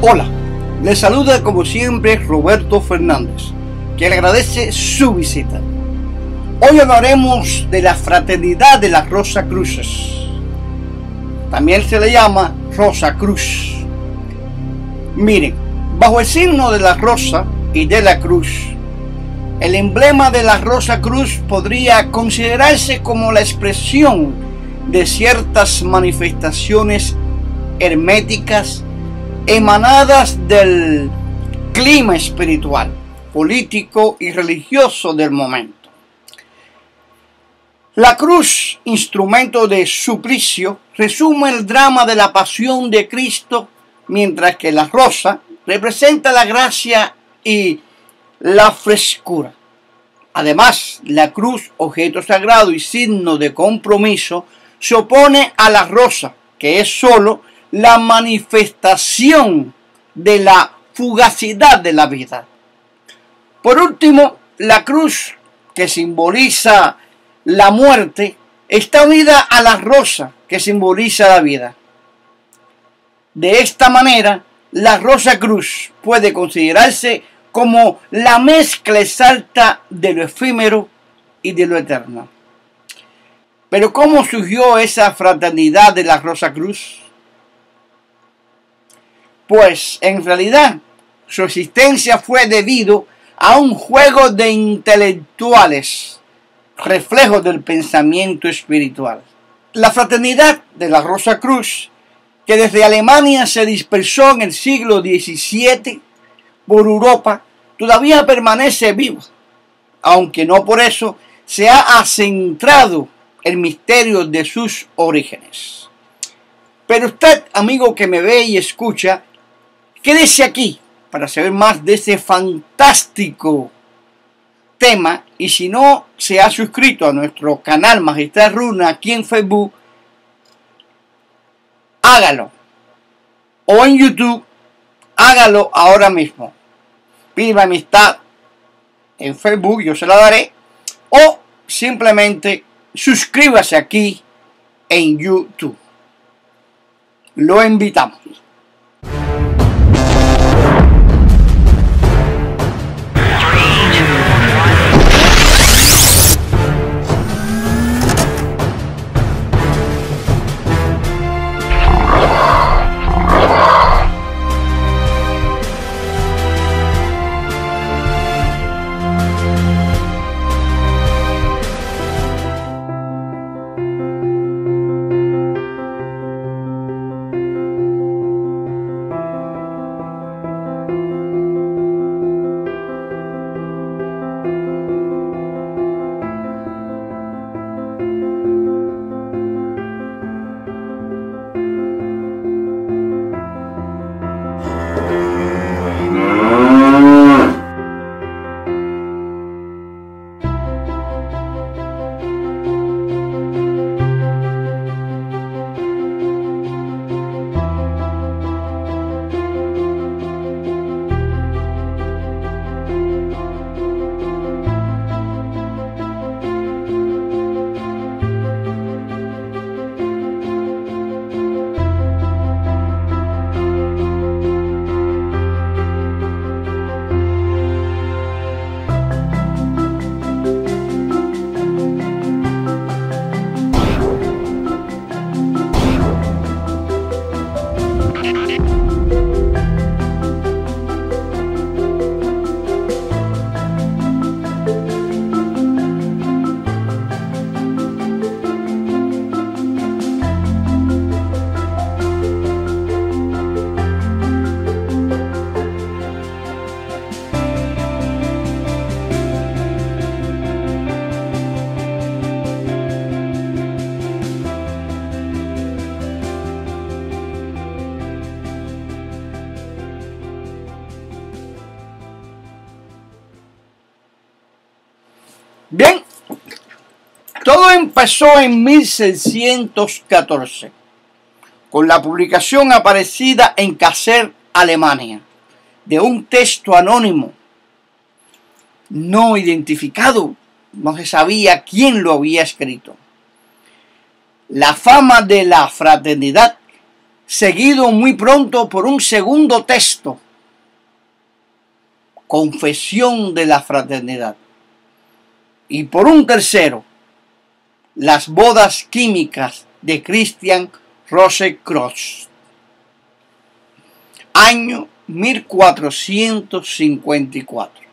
Hola, les saluda como siempre Roberto Fernández, que le agradece su visita. Hoy hablaremos de la Fraternidad de las Rosacruces. También se le llama Rosa Cruz. Miren, bajo el signo de la rosa y de la cruz, el emblema de la Rosa Cruz podría considerarse como la expresión de ciertas manifestaciones herméticas emanadas del clima espiritual, político y religioso del momento. La cruz, instrumento de suplicio, resume el drama de la pasión de Cristo, mientras que la rosa representa la gracia y la frescura. Además, la cruz, objeto sagrado y signo de compromiso, se opone a la rosa, que es sólo la manifestación de la fugacidad de la vida. Por último, la cruz, que simboliza la muerte, está unida a la rosa, que simboliza la vida. De esta manera, la Rosa Cruz puede considerarse como la mezcla exacta de lo efímero y de lo eterno. Pero ¿cómo surgió esa fraternidad de la Rosa Cruz? Pues en realidad su existencia fue debido a un juego de intelectuales, reflejo del pensamiento espiritual. La fraternidad de la Rosa Cruz, que desde Alemania se dispersó en el siglo XVII por Europa, todavía permanece viva, aunque no por eso se ha acentrado el misterio de sus orígenes. Pero usted, amigo que me ve y escucha, quédese aquí para saber más de ese fantástico tema, y si no se ha suscrito a nuestro canal Magistral Runa aquí en Facebook, hágalo, o en YouTube, hágalo ahora mismo. Pídame amistad en Facebook, yo se la daré, o simplemente suscríbase aquí en YouTube. Lo invitamos. Bien, todo empezó en 1614, con la publicación aparecida en Kassel, Alemania, de un texto anónimo, no identificado, no se sabía quién lo había escrito. La fama de la fraternidad seguido muy pronto por un segundo texto, Confesión de la Fraternidad, y por un tercero, Las bodas químicas de Christian Rosenkreuz, año 1454.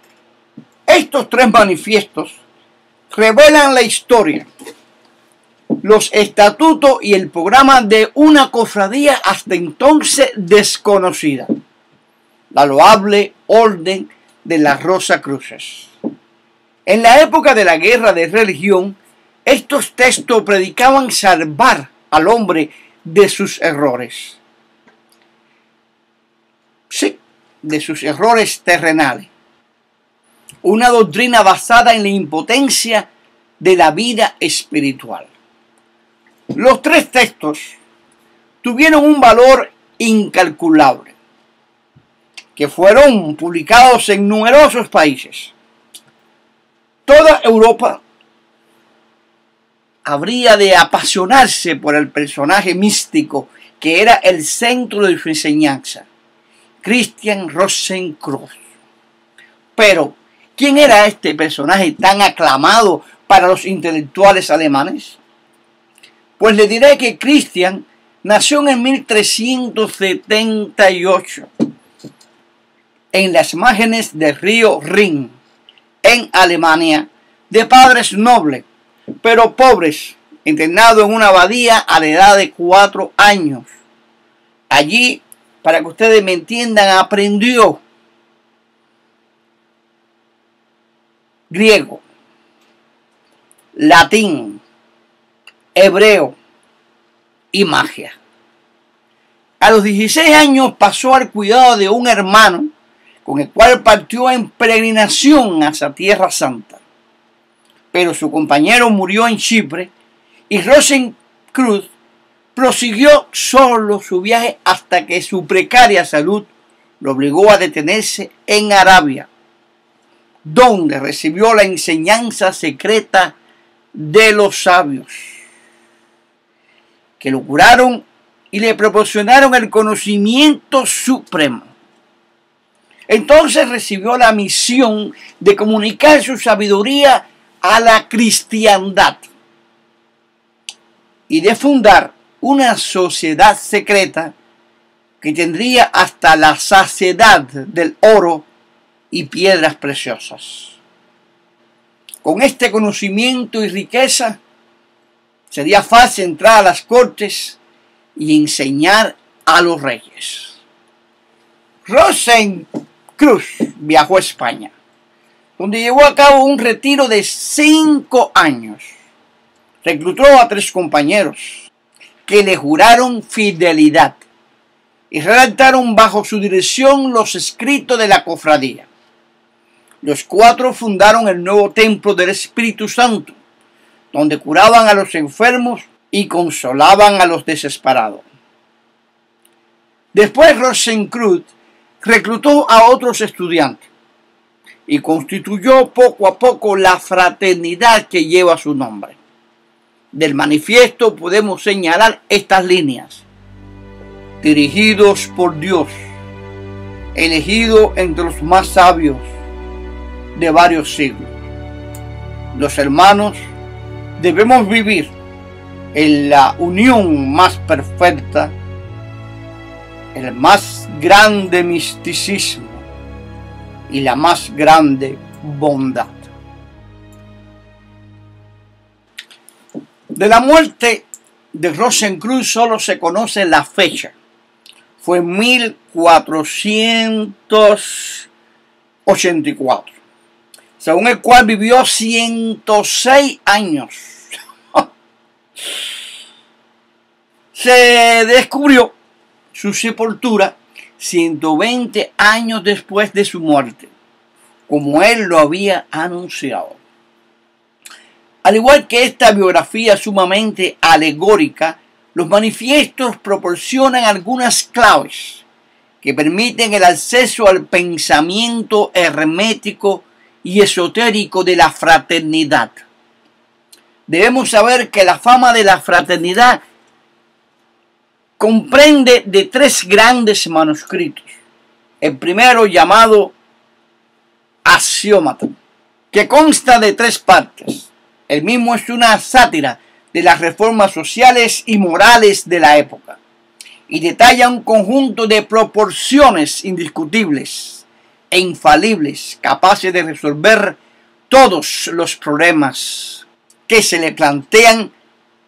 Estos tres manifiestos revelan la historia, los estatutos y el programa de una cofradía hasta entonces desconocida, la loable Orden de las Rosacruces. En la época de la guerra de religión, estos textos predicaban salvar al hombre de sus errores. Sí, de sus errores terrenales. Una doctrina basada en la impotencia de la vida espiritual. Los tres textos tuvieron un valor incalculable, que fueron publicados en numerosos países. Toda Europa habría de apasionarse por el personaje místico que era el centro de su enseñanza, Christian Rosenkreuz. Pero, ¿quién era este personaje tan aclamado para los intelectuales alemanes? Pues le diré que Christian nació en 1378 en las márgenes del río Rin, en Alemania, de padres nobles, pero pobres, internado en una abadía a la edad de 4 años. Allí, para que ustedes me entiendan, aprendió griego, latín, hebreo y magia. A los 16 años pasó al cuidado de un hermano con el cual partió en peregrinación hacia Tierra Santa. Pero su compañero murió en Chipre y Rosenkreuz prosiguió solo su viaje hasta que su precaria salud lo obligó a detenerse en Arabia, donde recibió la enseñanza secreta de los sabios, que lo curaron y le proporcionaron el conocimiento supremo. Entonces recibió la misión de comunicar su sabiduría a la cristiandad y de fundar una sociedad secreta que tendría hasta la saciedad del oro y piedras preciosas. Con este conocimiento y riqueza sería fácil entrar a las cortes y enseñar a los reyes. Rosenkreuz viajó a España, donde llevó a cabo un retiro de 5 años. Reclutó a 3 compañeros que le juraron fidelidad y redactaron bajo su dirección los escritos de la cofradía. Los 4 fundaron el nuevo templo del Espíritu Santo, donde curaban a los enfermos y consolaban a los desesperados. Después Rosenkreuz reclutó a otros estudiantes y constituyó poco a poco la fraternidad que lleva su nombre. Del manifiesto podemos señalar estas líneas: dirigidos por Dios, elegido entre los más sabios de varios siglos. Los hermanos debemos vivir en la unión más perfecta, el más grande misticismo y la más grande bondad. De la muerte de Rosenkreuz solo se conoce la fecha. Fue en 1484, según el cual vivió 106 años. Se descubrió su sepultura 120 años después de su muerte, como él lo había anunciado. Al igual que esta biografía sumamente alegórica, los manifiestos proporcionan algunas claves que permiten el acceso al pensamiento hermético y esotérico de la fraternidad. Debemos saber que la fama de la fraternidad comprende de 3 grandes manuscritos. El primero, llamado Axiómata, que consta de 3 partes. El mismo es una sátira de las reformas sociales y morales de la época y detalla un conjunto de proporciones indiscutibles e infalibles capaces de resolver todos los problemas que se le plantean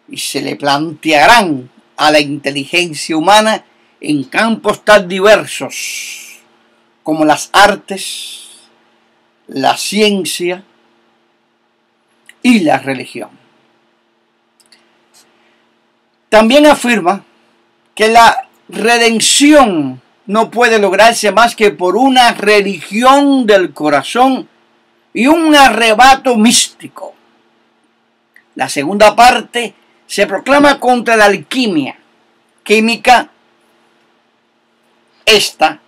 y se le plantearán a la inteligencia humana en campos tan diversos como las artes, la ciencia y la religión. También afirma que la redención no puede lograrse más que por una religión del corazón y un arrebato místico. La segunda parte se proclama contra la alquimia química, esta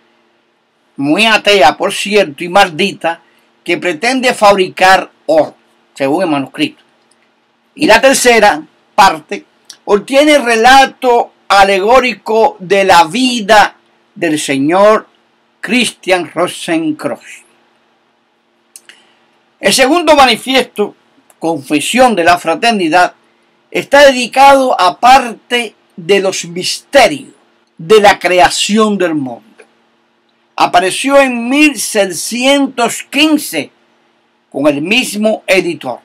muy atea, por cierto, y maldita, que pretende fabricar oro, según el manuscrito. Y la tercera parte obtiene el relato alegórico de la vida del señor Christian Rosenkreuz. El segundo manifiesto, Confesión de la Fraternidad, está dedicado a parte de los misterios de la creación del mundo. Apareció en 1615 con el mismo editor,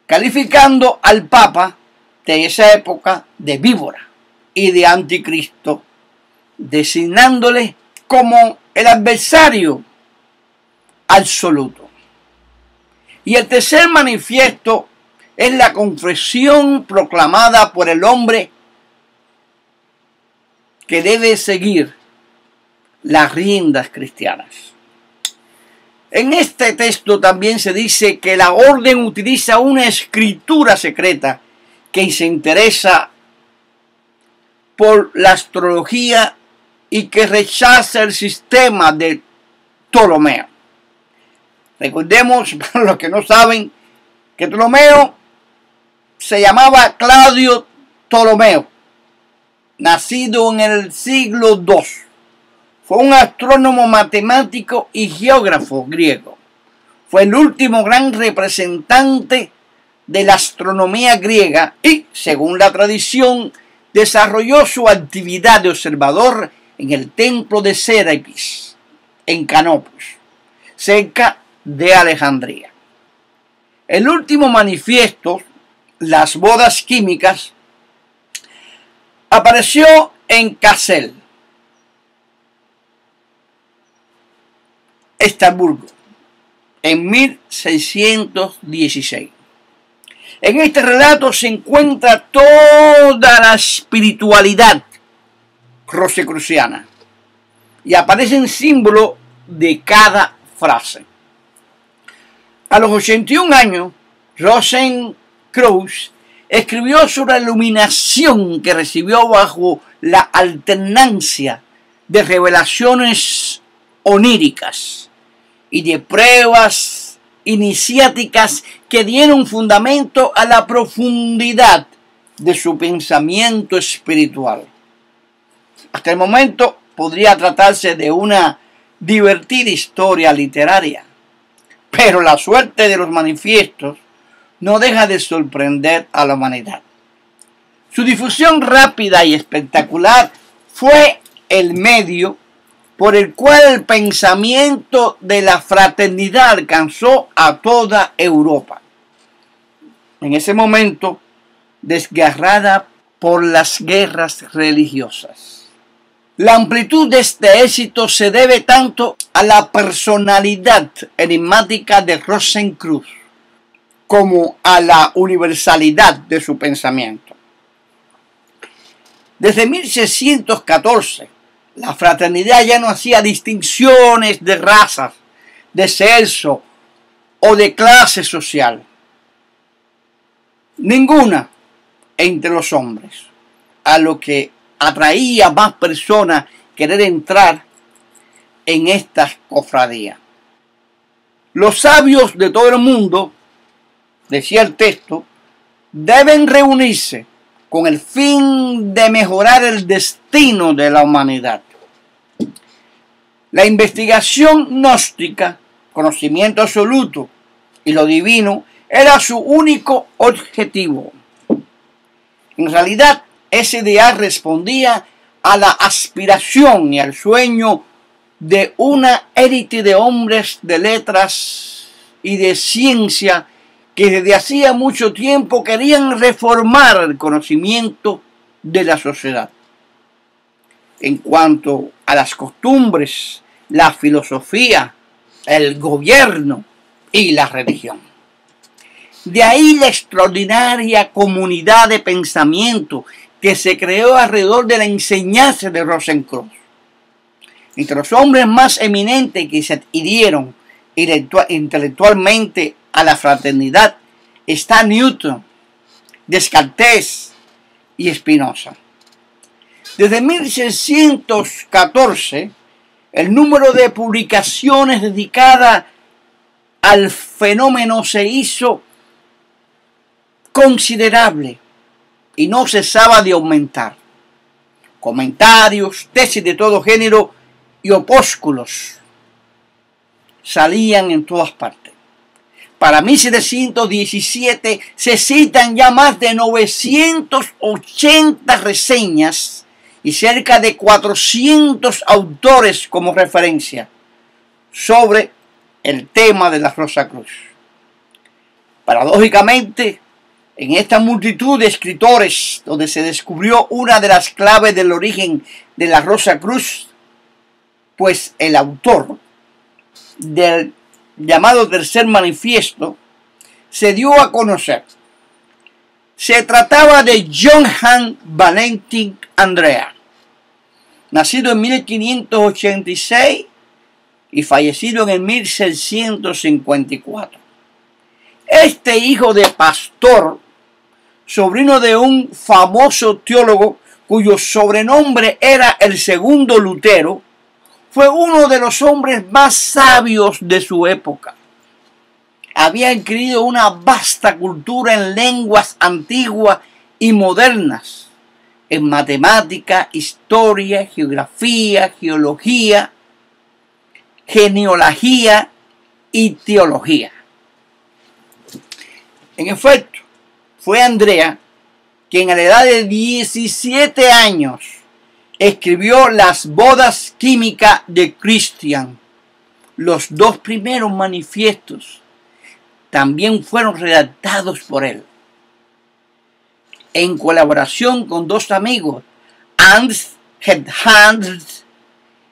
calificando al Papa de esa época de víbora y de anticristo, designándole como el adversario absoluto. Y el tercer manifiesto es la confesión proclamada por el hombre que debe seguir las riendas cristianas. En este texto también se dice que la orden utiliza una escritura secreta que se interesa por la astrología y que rechaza el sistema de Ptolomeo. Recordemos, para los que no saben, que Ptolomeo se llamaba Claudio Ptolomeo, nacido en el siglo II. Fue un astrónomo, matemático y geógrafo griego. Fue el último gran representante de la astronomía griega y, según la tradición, desarrolló su actividad de observador en el templo de Serapis, en Canopus, cerca de Alejandría. El último manifiesto, Las bodas químicas, apareció en Kassel, Estrasburgo, en 1616. En este relato se encuentra toda la espiritualidad rosicruciana y aparecen símbolos de cada frase. A los 81 años, Rosenkreuz escribió sobre la iluminación que recibió bajo la alternancia de revelaciones oníricas y de pruebas iniciáticas que dieron fundamento a la profundidad de su pensamiento espiritual. Hasta el momento podría tratarse de una divertida historia literaria, pero la suerte de los manifiestos no deja de sorprender a la humanidad. Su difusión rápida y espectacular fue el medio por el cual el pensamiento de la fraternidad alcanzó a toda Europa. En ese momento, desgarrada por las guerras religiosas. La amplitud de este éxito se debe tanto a la personalidad enigmática de Rosenkreuz como a la universalidad de su pensamiento. Desde 1614, la fraternidad ya no hacía distinciones de razas, de sexo o de clase social. Ninguna entre los hombres, a lo que atraía a más personas querer entrar en estas cofradías. Los sabios de todo el mundo, decía el texto, deben reunirse con el fin de mejorar el destino de la humanidad. La investigación gnóstica, conocimiento absoluto y lo divino, era su único objetivo. En realidad, ese ideal respondía a la aspiración y al sueño de una élite de hombres de letras y de ciencia que desde hacía mucho tiempo querían reformar el conocimiento de la sociedad. En cuanto a las costumbres, la filosofía, el gobierno y la religión. De ahí la extraordinaria comunidad de pensamiento que se creó alrededor de la enseñanza de Rosenkreuz. Entre los hombres más eminentes que se adhirieron intelectualmente a la fraternidad está Newton, Descartes y Spinoza. Desde 1614, el número de publicaciones dedicadas al fenómeno se hizo considerable y no cesaba de aumentar. Comentarios, tesis de todo género y opúsculos salían en todas partes. Para 1717 se citan ya más de 980 reseñas y cerca de 400 autores como referencia sobre el tema de la Rosacruz. Paradójicamente, en esta multitud de escritores, donde se descubrió una de las claves del origen de la Rosacruz, pues el autor del llamado Tercer Manifiesto se dio a conocer. Se trataba de Johann Valentin Andrea, nacido en 1586 y fallecido en el 1654. Este hijo de pastor, sobrino de un famoso teólogo cuyo sobrenombre era el Segundo Lutero, fue uno de los hombres más sabios de su época. Había adquirido una vasta cultura en lenguas antiguas y modernas, en matemática, historia, geografía, geología, genealogía y teología. En efecto, fue Andrea quien a la edad de 17 años escribió Las bodas químicas de Christian. Los dos primeros manifiestos también fueron redactados por él, en colaboración con dos amigos, Hans Hedhans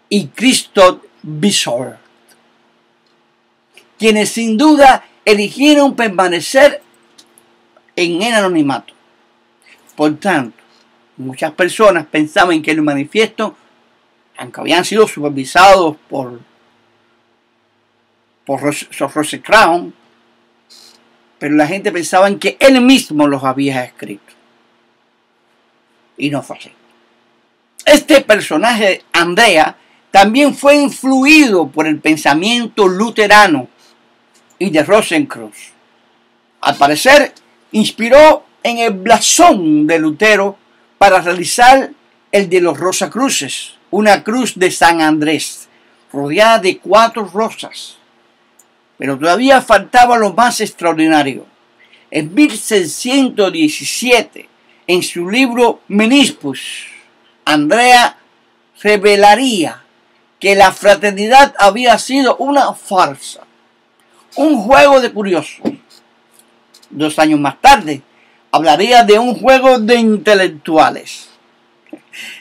y Christoph Bissort, quienes sin duda eligieron permanecer en el anonimato. Por tanto, muchas personas pensaban que el manifiesto, aunque habían sido supervisados por Rosenkreuz, pero la gente pensaba que él mismo los había escrito. Y no fue así. Este personaje, Andrea, también fue influido por el pensamiento luterano y de Rosenkreuz. Al parecer, inspiró en el blasón de Lutero para realizar el de los Rosacruces, una cruz de San Andrés, rodeada de 4 rosas. Pero todavía faltaba lo más extraordinario. En 1617, en su libro Menispus, Andrea revelaría que la fraternidad había sido una farsa, un juego de curiosos. 2 años más tarde, hablaría de un juego de intelectuales.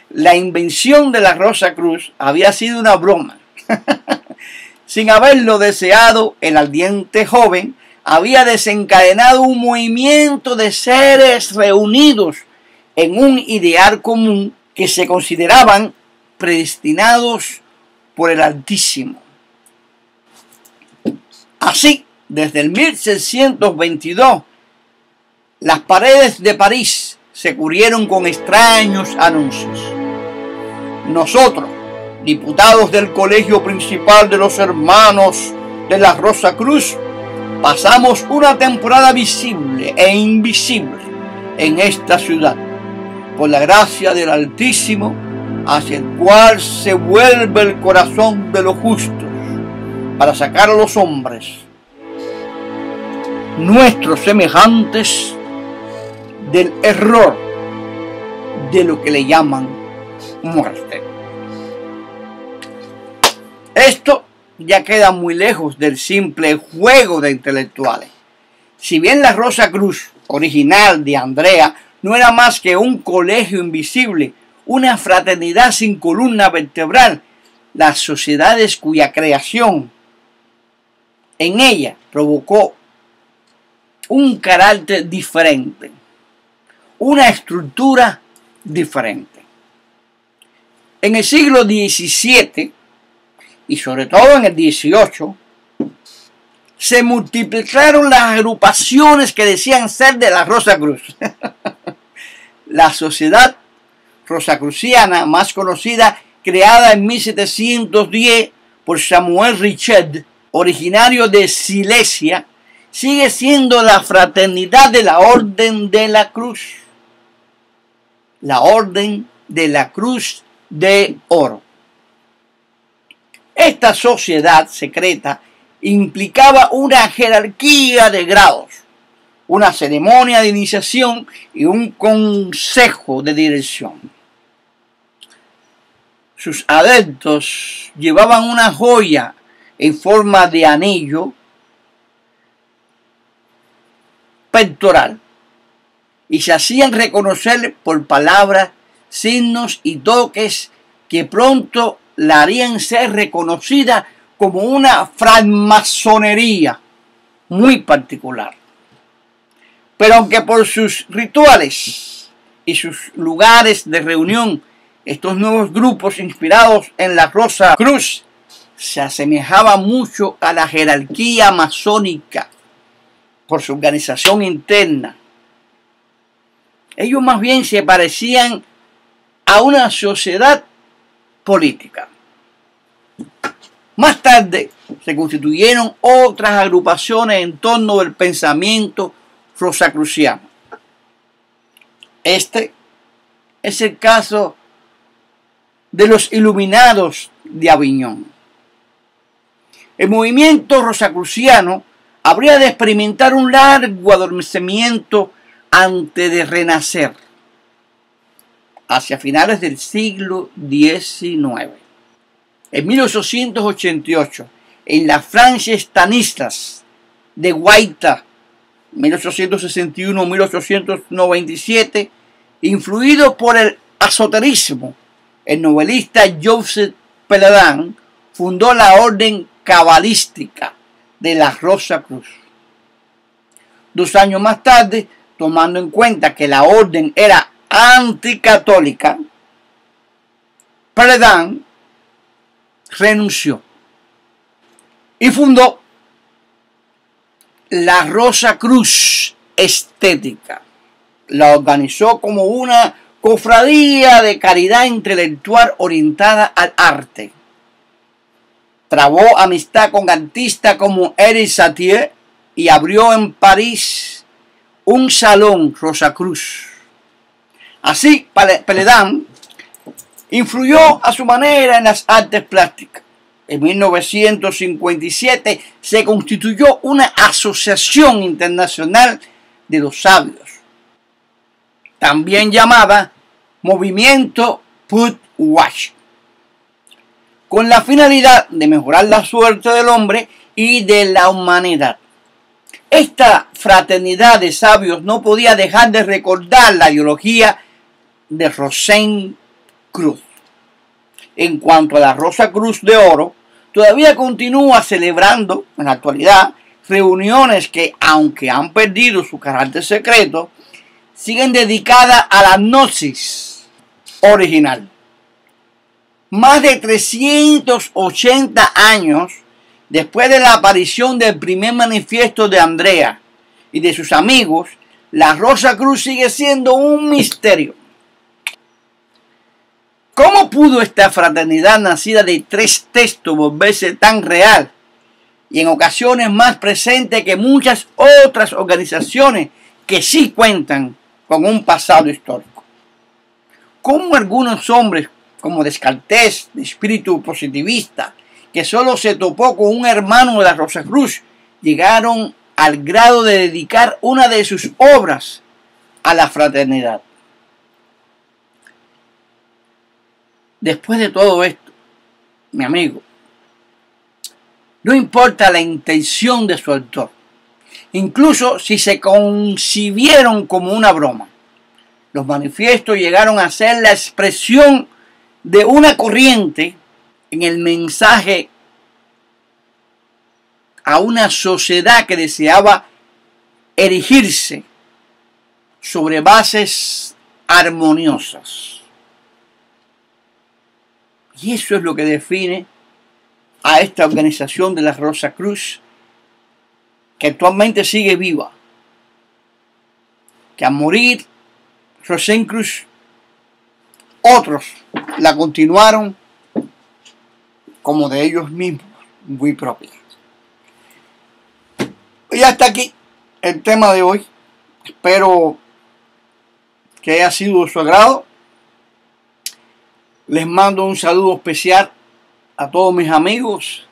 La invención de la Rosacruz había sido una broma. Sin haberlo deseado, el ardiente joven había desencadenado un movimiento de seres reunidos en un ideal común que se consideraban predestinados por el Altísimo. Así, desde el 1622, las paredes de París se cubrieron con extraños anuncios. Nosotros, diputados del Colegio Principal de los Hermanos de la Rosacruz, pasamos una temporada visible e invisible en esta ciudad. por la gracia del Altísimo, hacia el cual se vuelve el corazón de los justos, para sacar a los hombres, nuestros semejantes, del error de lo que le llaman muerte. Esto ya queda muy lejos del simple juego de intelectuales. Si bien la Rosa Cruz original de Andrea no era más que un colegio invisible, una fraternidad sin columna vertebral, las sociedades cuya creación en ella provocó un carácter diferente, una estructura diferente. En el siglo XVII y sobre todo en el XVIII, se multiplicaron las agrupaciones que decían ser de la Rosa Cruz. La sociedad rosacruciana más conocida, creada en 1710 por Samuel Richet, originario de Silesia, sigue siendo la fraternidad de la Orden de la Cruz. La Orden de la Cruz de Oro. Esta sociedad secreta implicaba una jerarquía de grados, una ceremonia de iniciación y un consejo de dirección. Sus adeptos llevaban una joya en forma de anillo pectoral y se hacían reconocer por palabras, signos y toques que pronto la harían ser reconocida como una francmasonería muy particular. Pero aunque por sus rituales y sus lugares de reunión, estos nuevos grupos inspirados en la Rosa Cruz se asemejaban mucho a la jerarquía masónica por su organización interna, ellos más bien se parecían a una sociedad política. Más tarde se constituyeron otras agrupaciones en torno del pensamiento rosacruciano. Este es el caso de los Iluminados de Aviñón. El movimiento rosacruciano habría de experimentar un largo adormecimiento antes de renacer hacia finales del siglo XIX. En 1888, en la Francia Stanislas de Guaita, 1861-1897, influido por el esoterismo, el novelista Joseph Peledan fundó la orden cabalística de la Rosa Cruz. 2 años más tarde, tomando en cuenta que la orden era anticatólica, Peledan renunció y fundó la Rosa Cruz Estética. La organizó como una cofradía de caridad intelectual orientada al arte. Trabó amistad con artistas como Eric Satie y abrió en París un salón Rosacruz. Así, Peledan influyó a su manera en las artes plásticas. En 1957 se constituyó una asociación internacional de los sabios, también llamada Movimiento Putwash, con la finalidad de mejorar la suerte del hombre y de la humanidad. Esta fraternidad de sabios no podía dejar de recordar la ideología de Rosén Cruz. En cuanto a la Rosa Cruz de Oro, todavía continúa celebrando en la actualidad reuniones que, aunque han perdido su carácter secreto, siguen dedicadas a la gnosis original. Más de 380 años después de la aparición del primer manifiesto de Andrea y de sus amigos, la Rosa Cruz sigue siendo un misterio. ¿Cómo pudo esta fraternidad nacida de 3 textos volverse tan real y en ocasiones más presente que muchas otras organizaciones que sí cuentan con un pasado histórico? cómo algunos hombres, como Descartes, de espíritu positivista, que solo se topó con un hermano de la Rosacruz, llegaron al grado de dedicar una de sus obras a la fraternidad. Después de todo esto, mi amigo, no importa la intención de su autor, incluso si se concibieron como una broma, los manifiestos llegaron a ser la expresión de una corriente en el mensaje a una sociedad que deseaba erigirse sobre bases armoniosas. Y eso es lo que define a esta organización de la Rosacruz, que actualmente sigue viva, que al morir Rosacruz, otros la continuaron como de ellos mismos, muy propia. Y hasta aquí el tema de hoy. Espero que haya sido de su agrado. Les mando un saludo especial a todos mis amigos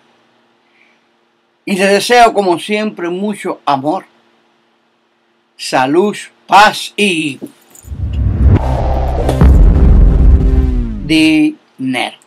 y les deseo, como siempre, mucho amor, salud, paz y dinero.